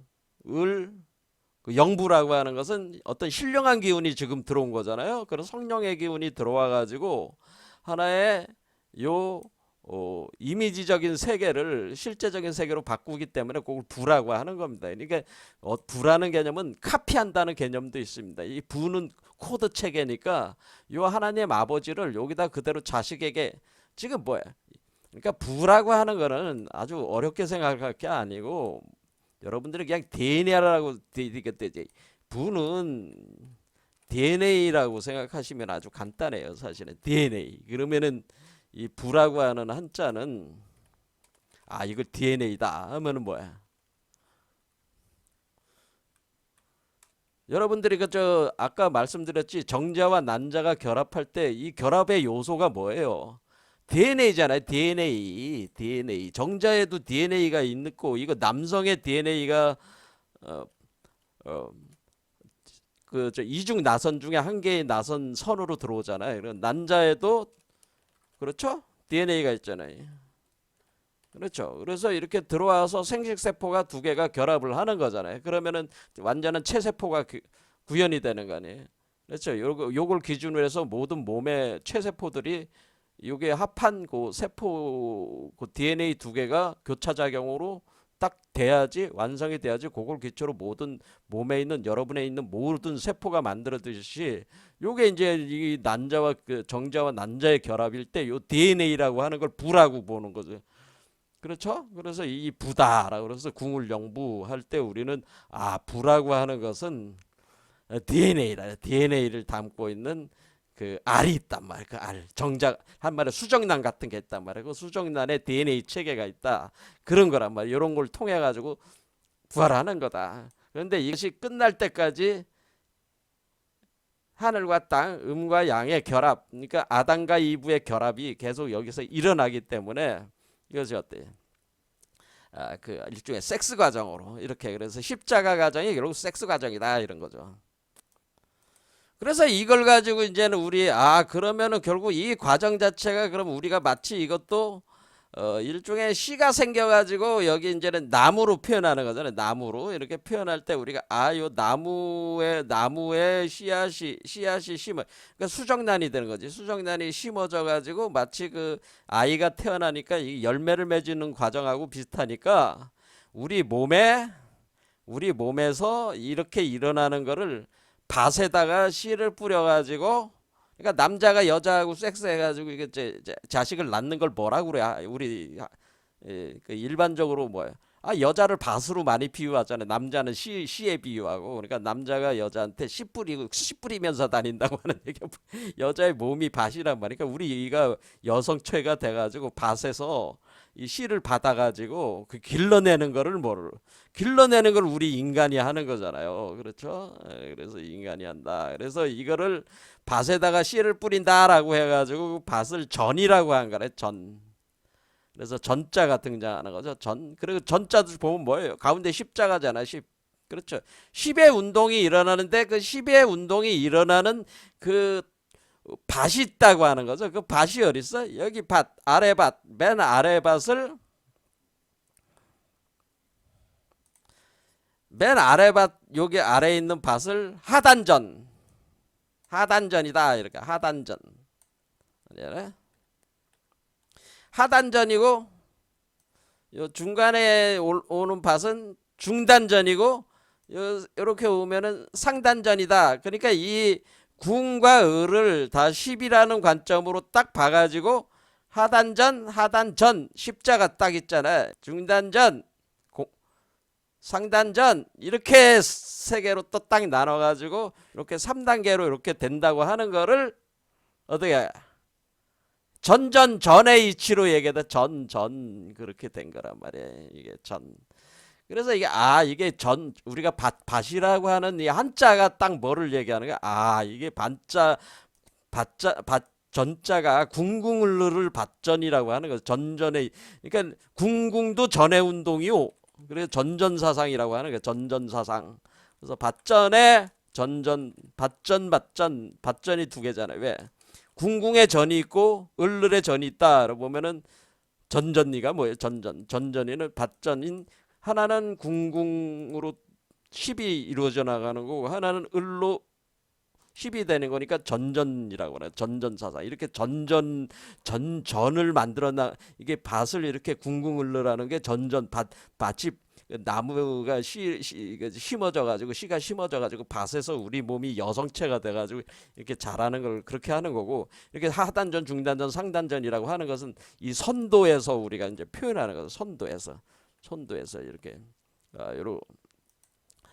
영부라고 하는 것은 어떤 신령한 기운이 지금 들어온 거잖아요. 그래서 성령의 기운이 들어와 가지고 하나의 이미지적인 세계를 실제적인 세계로 바꾸기 때문에 그걸 부라고 하는 겁니다. 그러니까 부라는 개념은 카피한다는 개념도 있습니다. 이 부는 코드 체계니까 요 하나님 아버지를 여기다 그대로 자식에게 지금 뭐야? 그러니까 부라고 하는 거는 아주 어렵게 생각할 게 아니고 여러분들이 그냥 DNA라고 부는 DNA라고 생각하시면 아주 간단해요. 사실은 DNA. 그러면은 이 부라고 하는 한자는 아 이거 DNA다 하면은 뭐야? 여러분들이 그저 아까 말씀드렸지 정자와 난자가 결합할 때 이 결합의 요소가 뭐예요? DNA잖아요. DNA. 정자에도 DNA가 있고 이거 남성의 DNA가 어, 어, 그저 이중 나선 중에 한 개의 나선 선으로 들어오잖아요. 그럼 난자에도 그렇죠? DNA가 있잖아요. 그렇죠. 그래서 이렇게 들어와서 생식세포가 두 개가 결합을 하는 거잖아요. 그러면은 완전한 체세포가 구현이 되는 거 아니에요. 그렇죠. 요걸 기준으로 해서 모든 몸의 체세포들이 요게 합한 그 세포 그 DNA 두 개가 교차작용으로 딱 돼야지 완성이 돼야지 그걸 기초로 모든 몸에 있는 여러분에 있는 모든 세포가 만들어지듯이 요게 이제 이 난자와 그 정자와 난자의 결합일 때 요 DNA라고 하는 걸 부라고 보는 거죠. 그렇죠? 그래서 이 부다라고 그래서 궁울영부 할 때 우리는 아 부라고 하는 것은 DNA다. DNA를 담고 있는 그 알이 있단 말이야. 그 알. 정작 한 말에 수정란 같은 게 있단 말이야. 그 수정란에 DNA 체계가 있다. 그런 거란 말이야. 이런 걸 통해 가지고 부활하는 거다. 그런데 이것이 끝날 때까지 하늘과 땅, 음과 양의 결합, 그러니까 아담과 이브의 결합이 계속 여기서 일어나기 때문에 이것이 어때? 아, 그 일종의 섹스 과정으로 이렇게 그래서 십자가 과정이 결국 섹스 과정이다 이런 거죠. 그래서 이걸 가지고 이제는 우리 아 그러면은 결국 이 과정 자체가 그럼 우리가 마치 이것도 일종의 씨가 생겨가지고 여기 이제는 나무로 표현하는 거잖아요. 나무로 이렇게 표현할 때 우리가 아 요 나무에 씨앗이 심어 그러니까 수정란이 되는 거지. 수정란이 심어져 가지고 마치 그 아이가 태어나니까 이 열매를 맺는 과정하고 비슷하니까 우리 몸에서 이렇게 일어나는 거를 밭에다가 씨를 뿌려가지고 그러니까 남자가 여자하고 섹스해가지고 이게 자식을 낳는 걸 뭐라고 그래? 우리 그 일반적으로 뭐야? 아 여자를 밭으로 많이 비유하잖아요. 남자는 씨에 비유하고 그러니까 남자가 여자한테 씨 뿌리면서 다닌다고 하는 얘기. 여자의 몸이 밭이란 말이니까 우리가 여성체가 돼가지고 밭에서 이 씨를 받아가지고 그 길러내는 거를 뭐를 길러내는 걸 우리 인간이 하는 거잖아요. 그렇죠? 그래서 인간이 한다. 그래서 이거를 밭에다가 씨를 뿌린다라고 해가지고 그 밭을 전이라고 한 거래. 전. 그래서 전자가 등장하는 거죠. 전. 그리고 전자도 보면 뭐예요? 가운데 십자가잖아. 십. 그렇죠. 십의 운동이 일어나는데 그 십의 운동이 일어나는 그 밭이 있다고 하는 거죠. 그 밭이 어디 있어? 여기 밭, 아래 밭, 맨 아래 밭을 맨 아래 밭 여기 아래에 있는 밭을 하단전이다 이렇게 하단전 하단전이고 요 중간에 오는 밭은 중단전이고 요렇게 오면은 상단전이다. 그러니까 이 궁과 을을 다 10이라는 관점으로 딱 봐가지고 하단전 십자가 딱 있잖아. 중단전 상단전 이렇게 세 개로 또 딱 나눠가지고 이렇게 3단계로 이렇게 된다고 하는 거를 어떻게 전의 이치로 얘기하다 전 그렇게 된 거란 말이에요. 이게 전. 그래서 이게 우리가 밭이라고 하는 이 한자가 딱 뭐를 얘기하는 거야? 아 이게 전자가 궁궁을를 밭전이라고 하는 거죠. 전전의 그러니까 궁궁도 전의 운동이요. 그래서 전전사상이라고 하는 거예요. 전전사상. 그래서 밭전에 밭전이 두 개잖아요. 왜? 궁궁에 전이 있고 을을에 전이 있다. 보면은 전전이가 뭐예요? 전전이는 밭전인 하나는 궁궁으로 10이 이루어져 나가는 거고 하나는 을로 10이 되는 거니까 전전이라고 그래요. 전전사상. 이렇게 전전을 만들어나 이게 밭을 이렇게 궁궁을르라는 게 밭이 나무가 심어져 가지고 씨가 심어져 가지고 밭에서 우리 몸이 여성체가 돼 가지고 이렇게 자라는 걸 그렇게 하는 거고 이렇게 하단전, 중단전, 상단전이라고 하는 것은 이 선도에서 우리가 이제 표현하는 거죠. 선도에서 이렇게 요로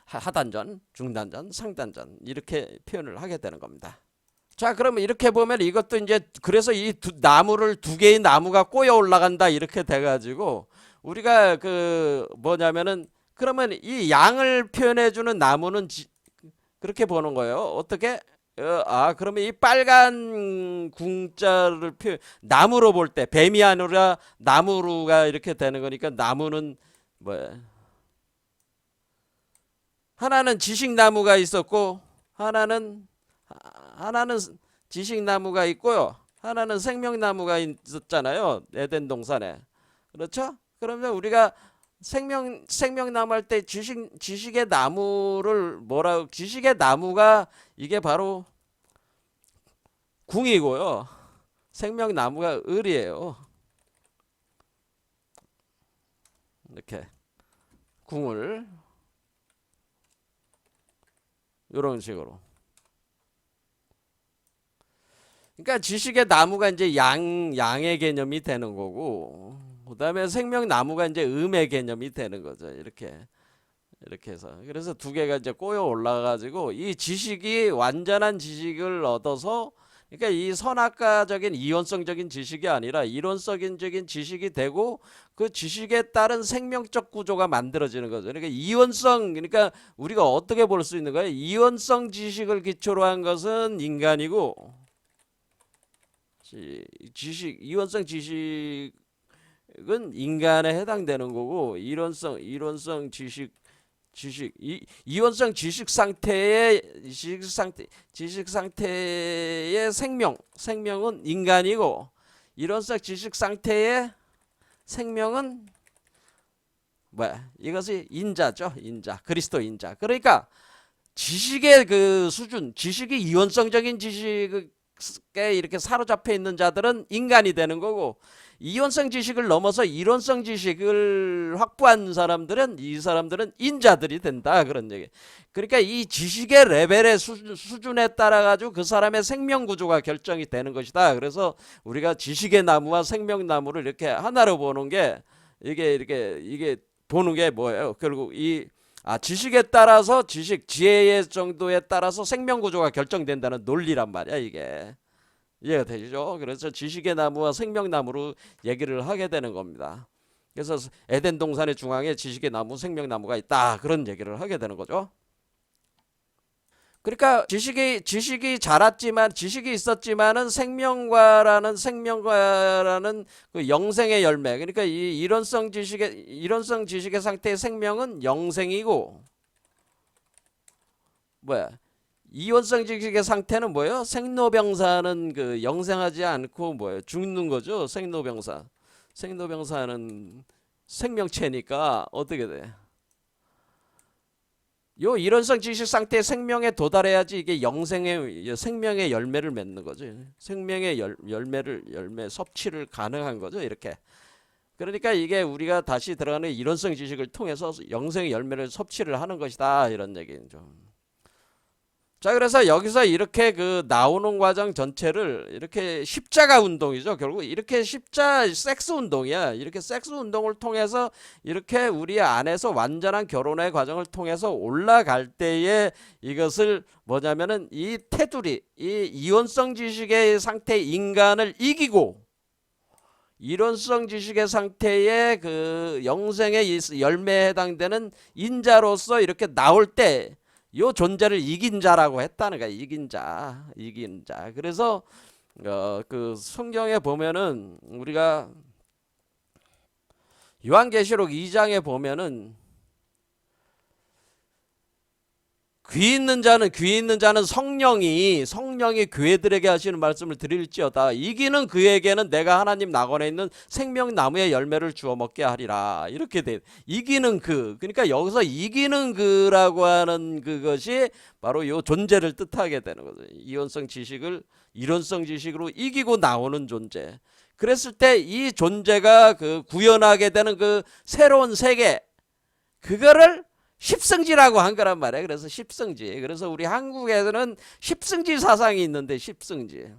하단전, 중단전, 상단전 이렇게 표현을 하게 되는 겁니다. 자, 그러면 이렇게 보면 이것도 이제 그래서 이 나무를 두 개의 나무가 꼬여 올라간다 이렇게 돼가지고 우리가 그 뭐냐면은 그러면 이 양을 표현해주는 나무는 그렇게 보는 거예요. 어떻게? 그러면 이 빨간 궁자를 나무로 볼 때 뱀이 아니라 나무루가 이렇게 되는 거니까 나무는 뭐야? 하나는 지식나무가 있었고 하나는 지식나무가 있고요. 하나는 생명나무가 있었잖아요. 에덴 동산에. 그렇죠? 그러면 우리가 생명나무 할 때 지식의 나무를 지식의 나무가 이게 바로 궁이고요. 생명나무가 을이에요. 이렇게 궁을 이런 식으로. 그러니까 지식의 나무가 이제 양의 개념이 되는 거고, 그 다음에 생명나무가 이제 음의 개념이 되는 거죠. 이렇게 해서. 그래서 두 개가 이제 꼬여 올라가지고 이 지식이 완전한 지식을 얻어서 그러니까 이 선악과적인 이원성적인 지식이 아니라 이론적인 지식이 되고 그 지식에 따른 생명적 구조가 만들어지는 거죠. 그러니까 이원성, 그러니까 우리가 어떻게 볼 수 있는 거예요? 이원성 지식을 기초로 한 것은 인간이고 이원성 지식은 인간에 해당되는 거고 이론성 이원성 지식 상태의 생명은 인간이고 이론성 지식 상태의 생명은 뭐야? 이것이 인자죠. 그리스도 인자. 그러니까 지식의 그 수준, 지식이 이원성적인 지식에 이렇게 사로잡혀 있는 자들은 인간이 되는 거고 이원성 지식을 넘어서 이론성 지식을 확보한 사람들은 이 사람들은 인자들이 된다 그런 얘기. 그러니까 이 지식의 레벨의 수준에 따라 가지고 그 사람의 생명 구조가 결정이 되는 것이다. 그래서 우리가 지식의 나무와 생명 나무를 이렇게 하나로 보는 게 이게 보는 게 뭐예요? 결국 지식에 따라서 지혜의 정도에 따라서 생명 구조가 결정된다는 논리란 말이야, 이게. 이해가 되시죠? 그래서 지식의 나무와 생명나무로 얘기를 하게 되는 겁니다. 그래서 에덴 동산의 중앙에 지식의 나무, 생명나무가 있다. 그런 얘기를 하게 되는 거죠. 그러니까 지식이 자랐지만 지식이 있었지만은 생명과라는 그 영생의 열매. 그러니까 이 이론성 지식의 상태의 생명은 영생이고 뭐야? 이원성 지식의 상태는 뭐예요? 생로병사는 그 영생하지 않고 뭐예요? 죽는 거죠. 생로병사는 생명체니까 어떻게 돼? 요 이론성 지식 상태의 생명에 도달해야지 이게 생명의 열매를 맺는 거죠. 생명의 열매 섭취를 가능한 거죠. 이렇게. 그러니까 이게 우리가 다시 들어가는 이론성 지식을 통해서 영생의 열매를 섭취를 하는 것이다. 이런 얘기죠. 자, 그래서 여기서 이렇게 그 나오는 과정 전체를 이렇게 십자가 운동이죠. 결국 이렇게 섹스 운동이야. 이렇게 섹스 운동을 통해서 이렇게 우리 안에서 완전한 결혼의 과정을 통해서 올라갈 때에 이것을 뭐냐면은 이 테두리, 이 이원성 지식의 상태 인간을 이기고 이론성 지식의 상태의 그 영생의 열매에 해당되는 인자로서 이렇게 나올 때 요 존재를 이긴 자라고 했다는 거야. 이긴 자. 그래서 그 성경에 보면은 우리가 요한계시록 2장에 보면은 귀 있는 자는 성령이 교회들에게 하시는 말씀을 드릴지어다. 이기는 그에게는 내가 하나님 낙원에 있는 생명나무의 열매를 주어 먹게 하리라. 이렇게 돼. 이기는 그러니까 여기서 이기는 그라고 하는 그것이 바로 요 존재를 뜻하게 되는 거죠. 이론성 지식으로 이기고 나오는 존재. 그랬을 때 이 존재가 그 구현하게 되는 그 새로운 세계, 그거를 십성지라고 한 거란 말이에요. 그래서 십성지. 그래서 우리 한국에서는 십성지 사상이 있는데 십성지.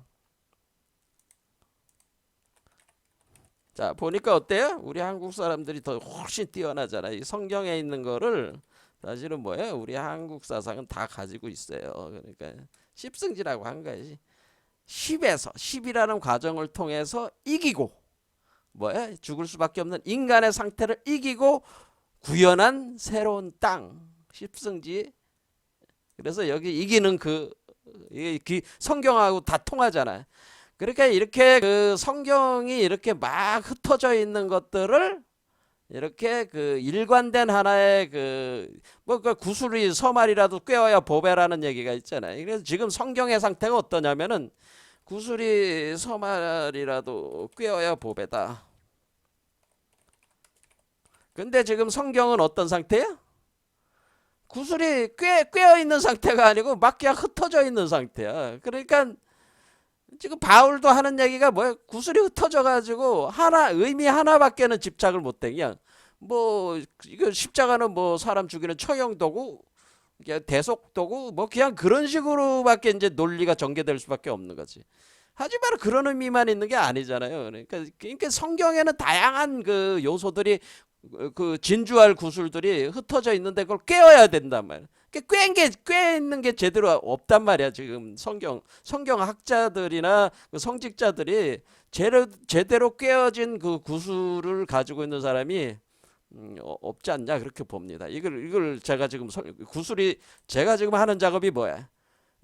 자, 보니까 어때요? 우리 한국 사람들이 더 훨씬 뛰어나잖아. 이 성경에 있는 거를 사실은 뭐예요? 우리 한국 사상은 다 가지고 있어요. 그러니까 십승지라고 한 거지. 10에서 10이라는 과정을 통해서 이기고 뭐야? 죽을 수밖에 없는 인간의 상태를 이기고 구현한 새로운 땅. 십승지. 그래서 여기 이기는 이게 성경하고 다 통하잖아요. 그러니까 이렇게 그 성경이 이렇게 막 흩어져 있는 것들을 이렇게 그 일관된 하나의 그 구슬이 서말이라도 꿰어야 보배라는 얘기가 있잖아요. 그래서 지금 성경의 상태가 어떠냐면은 구슬이 서말이라도 꿰어야 보배다. 근데 지금 성경은 어떤 상태야? 구슬이 꿰어 있는 상태가 아니고 막 그냥 흩어져 있는 상태야. 그러니까 지금 바울도 하는 얘기가 뭐야? 구슬이 흩어져 가지고 하나 의미 하나밖에는 집착을 못해. 그냥 뭐 이거 십자가는 뭐 사람 죽이는 처형도구, 그냥 대속도구, 뭐 그냥 그런 식으로밖에 이제 논리가 전개될 수밖에 없는 거지. 하지만 그런 의미만 있는 게 아니잖아요. 그러니까 성경에는 다양한 그 요소들이 그 진주할 구슬들이 흩어져 있는데 그걸 꿰어야 된단 말이야. 꿰 있는 게 제대로 없단 말이야. 지금 성경 학자들이나 그 성직자들이 제대로 꿰어진 그 구슬을 가지고 있는 사람이 없지 않냐 그렇게 봅니다. 이걸 제가 지금 구슬이 제가 지금 하는 작업이 뭐야?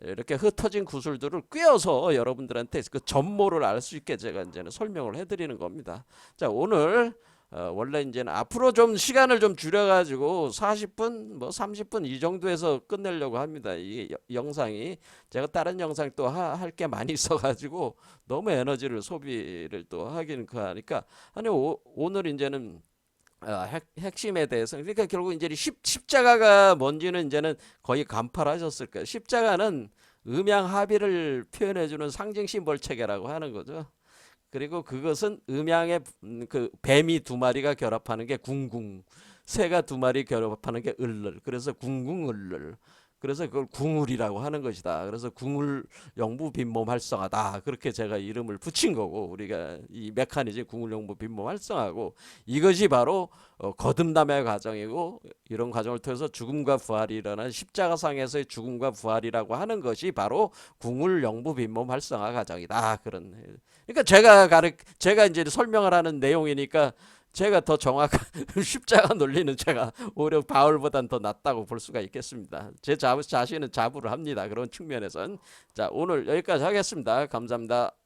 이렇게 흩어진 구슬들을 꿰어서 여러분들한테 그 전모를 알 수 있게 제가 이제는 설명을 해드리는 겁니다. 자, 오늘 원래 이제는 앞으로 좀 시간을 좀 줄여가지고 40분, 뭐 30분 이 정도에서 끝내려고 합니다. 이 영상이 제가 다른 영상 또 할 게 많이 있어가지고 너무 에너지를 소비를 또 하기는 그하니까 아니 오늘 이제는 핵심에 대해서 그러니까 결국 이제 십자가가 뭔지는 이제는 거의 간파하셨을 거예요. 십자가는 음양 합의를 표현해주는 상징 심볼 체계라고 하는 거죠. 그리고 그것은 음양의 그 뱀이 두 마리가 결합하는 게 궁궁, 새가 두 마리 결합하는 게 을를. 그래서 궁궁을를. 그래서 그걸 궁울이라고 하는 것이다. 그래서 궁울 영부 빈몸 활성화다. 그렇게 제가 이름을 붙인 거고 우리가 이 메커니즘 궁울 영부 빈몸 활성화고 이것이 바로 거듭남의 과정이고 이런 과정을 통해서 죽음과 부활이 일어난 십자가상에서의 죽음과 부활이라고 하는 것이 바로 궁울 영부 빈몸 활성화 과정이다. 그런 그러니까 제가 이제 설명을 하는 내용이니까 제가 더 정확한 십자가 논리는 제가 오히려 바울보단 더 낫다고 볼 수가 있겠습니다. 제 자신은 자부를 합니다. 그런 측면에선 자 오늘 여기까지 하겠습니다. 감사합니다.